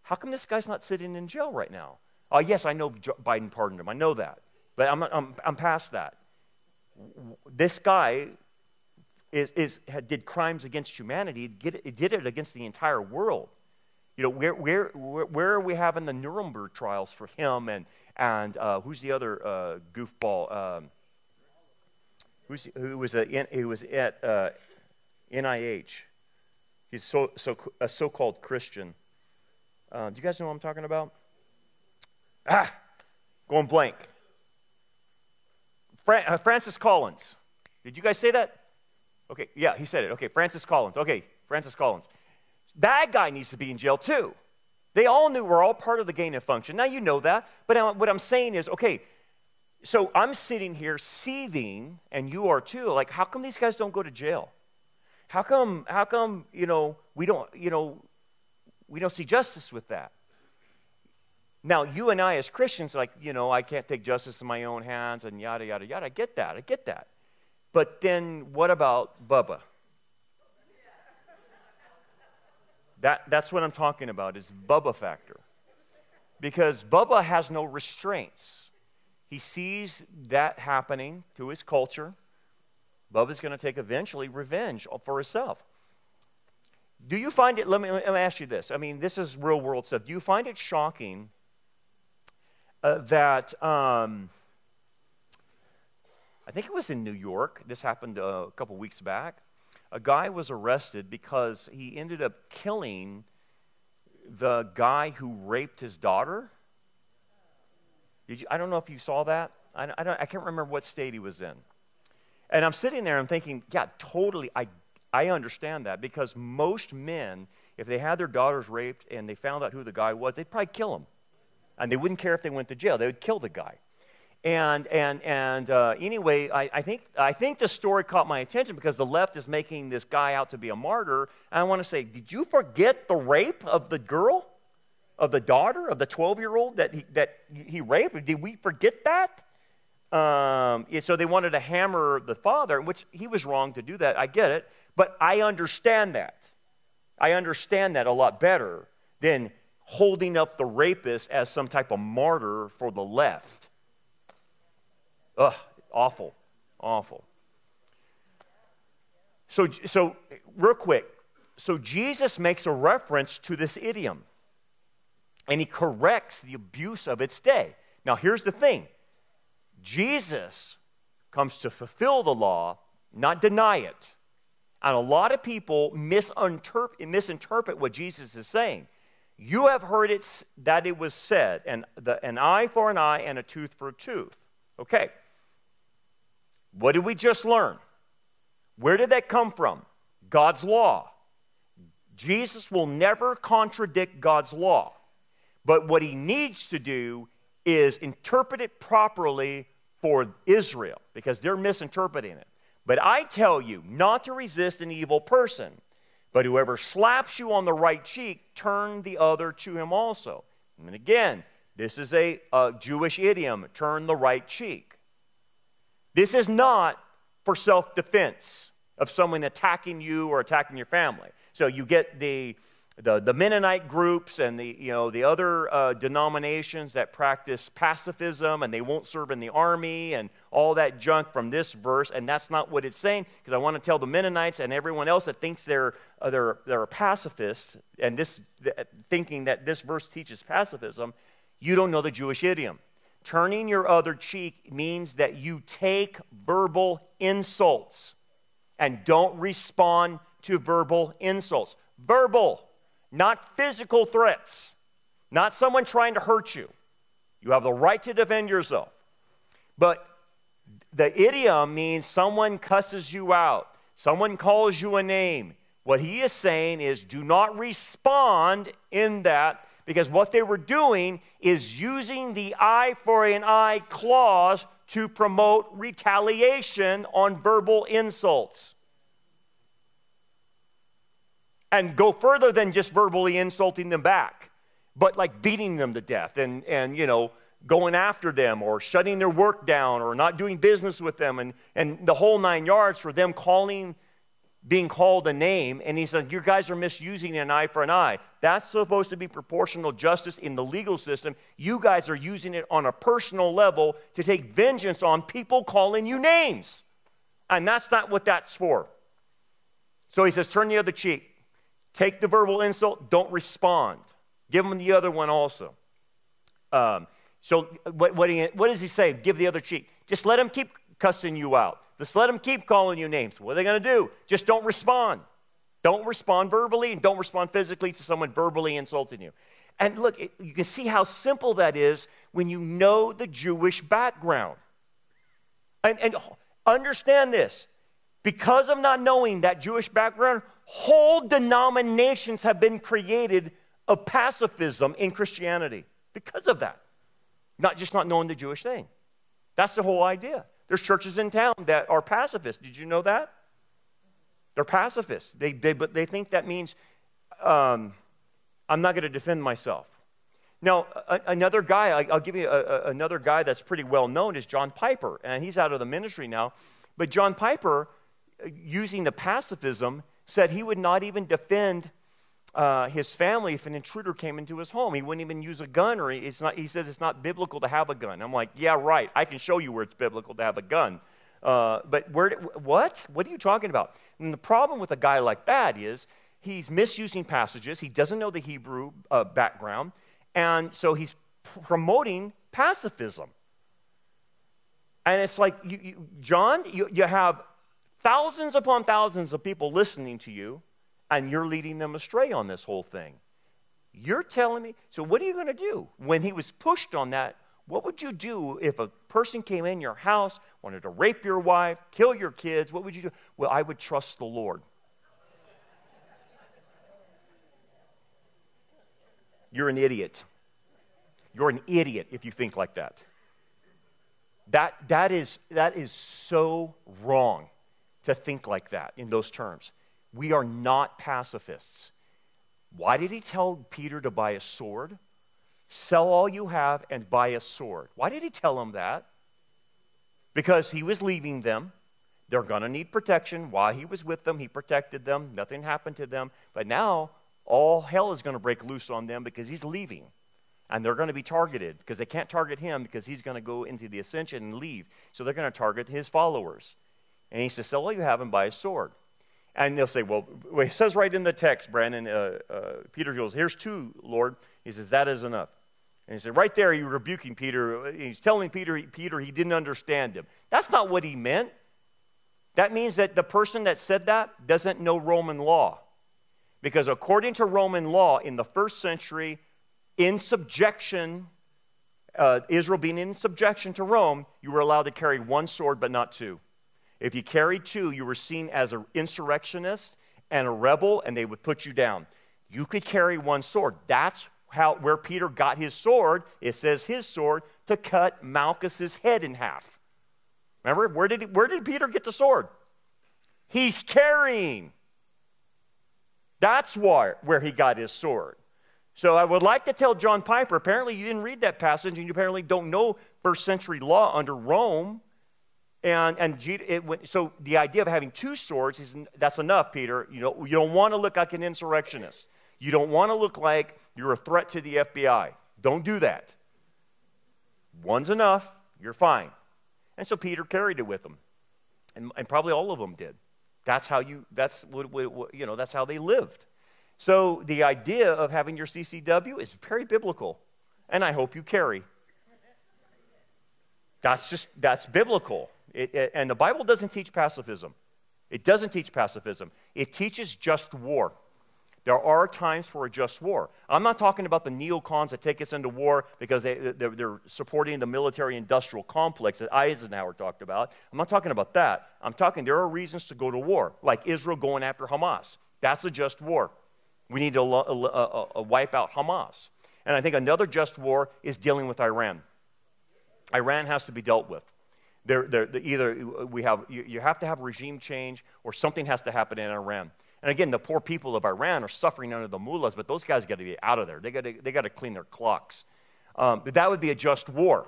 How come this guy's not sitting in jail right now? Yes, I know Biden pardoned him. I know that, but I'm past that. This guy did crimes against humanity. He did it against the entire world. You know, where are we having the Nuremberg trials for him and who's the other goofball? Who was at NIH? He's a so-called Christian. Do you guys know what I'm talking about? Going blank. Francis Collins. Did you guys say that? Okay, yeah, he said it. Okay, Francis Collins. Okay, Francis Collins. That guy needs to be in jail too. They all knew we're all part of the gain of function. Now you know that, but what I'm saying is, okay, so I'm sitting here seething, and you are too. Like, how come these guys don't go to jail? How come we don't see justice with that? Now, you and I as Christians, like, I can't take justice in my own hands and yada, yada, yada. I get that. But then what about Bubba? That's what I'm talking about, is Bubba factor. Because Bubba has no restraints. He sees that happening to his culture. Bubba's going to take eventually revenge for himself. Do you find it, let me ask you this. I mean, this is real world stuff. Do you find it shocking that, I think it was in New York, this happened a couple weeks back, a guy was arrested because he ended up killing the guy who raped his daughter. I don't know if you saw that. I can't remember what state he was in. And I'm sitting there and thinking, yeah, totally, I understand that, because most men, if they had their daughters raped and they found out who the guy was, they'd probably kill him. And they wouldn't care if they went to jail. They would kill the guy. And anyway, I think the story caught my attention because the left is making this guy out to be a martyr. And I want to say, did you forget the rape of the girl, of the daughter, of the 12-year-old that he raped? Did we forget that? So they wanted to hammer the father, which he was wrong to do that. I get it. But I understand that. I understand that a lot better than holding up the rapist as some type of martyr for the left. Ugh, awful, awful. So real quick, so Jesus makes a reference to this idiom, and he corrects the abuse of its day. Now, here's the thing. Jesus comes to fulfill the law, not deny it. And a lot of people misinterpret what Jesus is saying. You have heard it that it was said, an eye for an eye and a tooth for a tooth. Okay. What did we just learn? Where did that come from? God's law. Jesus will never contradict God's law. But what he needs to do is interpret it properly for Israel, because they're misinterpreting it. But I tell you not to resist an evil person, but whoever slaps you on the right cheek, turn the other to him also. And again, this is a Jewish idiom, turn the right cheek. This is not for self-defense of someone attacking you or attacking your family. So you get the the Mennonite groups and the other denominations that practice pacifism and they won't serve in the army and all that junk from this verse, and that's not what it's saying, because I want to tell the Mennonites and everyone else that thinks they're a pacifist and thinking that this verse teaches pacifism, you don't know the Jewish idiom. Turning your other cheek means that you take verbal insults and don't respond to verbal insults. Verbal. Not physical threats, not someone trying to hurt you. You have the right to defend yourself. But the idiom means someone cusses you out, someone calls you a name. What he is saying is do not respond in that, because what they were doing is using the eye for an eye clause to promote retaliation on verbal insults. And go further than just verbally insulting them back, but like beating them to death and going after them or shutting their work down or not doing business with them and the whole 9 yards for them being called a name. And he said, you guys are misusing an eye for an eye. That's supposed to be proportional justice in the legal system. You guys are using it on a personal level to take vengeance on people calling you names. And that's not what that's for. So he says, turn the other cheek. Take the verbal insult, don't respond. Give them the other one also. So what does he say? Give the other cheek. Just let them keep cussing you out. Just let them keep calling you names. What are they going to do? Just don't respond. Don't respond verbally and don't respond physically to someone verbally insulting you. And look, you can see how simple that is when you know the Jewish background. And understand this. Because of not knowing that Jewish background, whole denominations have been created of pacifism in Christianity because of that. Not knowing the Jewish thing. That's the whole idea. There's churches in town that are pacifists. Did you know that? They're pacifists. But they think that means I'm not going to defend myself. Now, another guy, I'll give you another guy that's pretty well known is John Piper, and he's out of the ministry now. But John Piper, using the pacifism, said he would not even defend his family if an intruder came into his home. He wouldn't even use a gun, or he says it's not biblical to have a gun. I'm like, yeah, right. I can show you where it's biblical to have a gun. But what? What are you talking about? And the problem with a guy like that is he's misusing passages. He doesn't know the Hebrew background. And so he's promoting pacifism. And it's like, John, you have thousands upon thousands of people listening to you, and you're leading them astray on this whole thing. You're telling me, so what are you going to do? When he was pushed on that, what would you do if a person came in your house, wanted to rape your wife, kill your kids? What would you do? Well, I would trust the Lord. You're an idiot. You're an idiot if you think like that. That is so wrong to think like that in those terms. We are not pacifists. Why did he tell Peter to buy a sword? Sell all you have and buy a sword. Why did he tell him that? Because he was leaving them. They're going to need protection. While he was with them, he protected them. Nothing happened to them. But now, all hell is going to break loose on them because he's leaving. And they're going to be targeted because they can't target him because he's going to go into the ascension and leave. So they're going to target his followers. And he says, sell all you have and buy a sword. And they'll say, well, it says right in the text, Brandon, Peter goes, here's 2, Lord. He says, that is enough. And he said, right there, you're rebuking Peter. He's telling Peter he didn't understand him. That's not what he meant. That means that the person that said that doesn't know Roman law. Because according to Roman law, in the first century, in subjection, Israel being in subjection to Rome, you were allowed to carry 1 sword but not 2. If you carried 2, you were seen as an insurrectionist and a rebel, and they would put you down. You could carry 1 sword. That's where Peter got his sword. It says his sword to cut Malchus's head in half. Remember, where did Peter get the sword? He's carrying. That's where he got his sword. So I would like to tell John Piper, apparently you didn't read that passage, and you apparently don't know first century law under Rome. So the idea of having 2 swords, that's enough, Peter. You don't want to look like an insurrectionist. You don't want to look like you're a threat to the FBI. Don't do that. One's enough. You're fine. And so Peter carried it with him. And probably all of them did. That's how that's how they lived. So the idea of having your CCW is very biblical. And I hope you carry. That's biblical. And the Bible doesn't teach pacifism. It doesn't teach pacifism. It teaches just war. There are times for a just war. I'm not talking about the neocons that take us into war because they're supporting the military-industrial complex that Eisenhower talked about. I'm not talking about that. I'm talking there are reasons to go to war, like Israel going after Hamas. That's a just war. We need to wipe out Hamas. And I think another just war is dealing with Iran. Iran has to be dealt with. You have to have regime change or something has to happen in Iran. And again, the poor people of Iran are suffering under the mullahs, but those guys got to be out of there. They got to clean their clocks. But that would be a just war,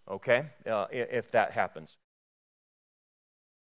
okay, if that happens.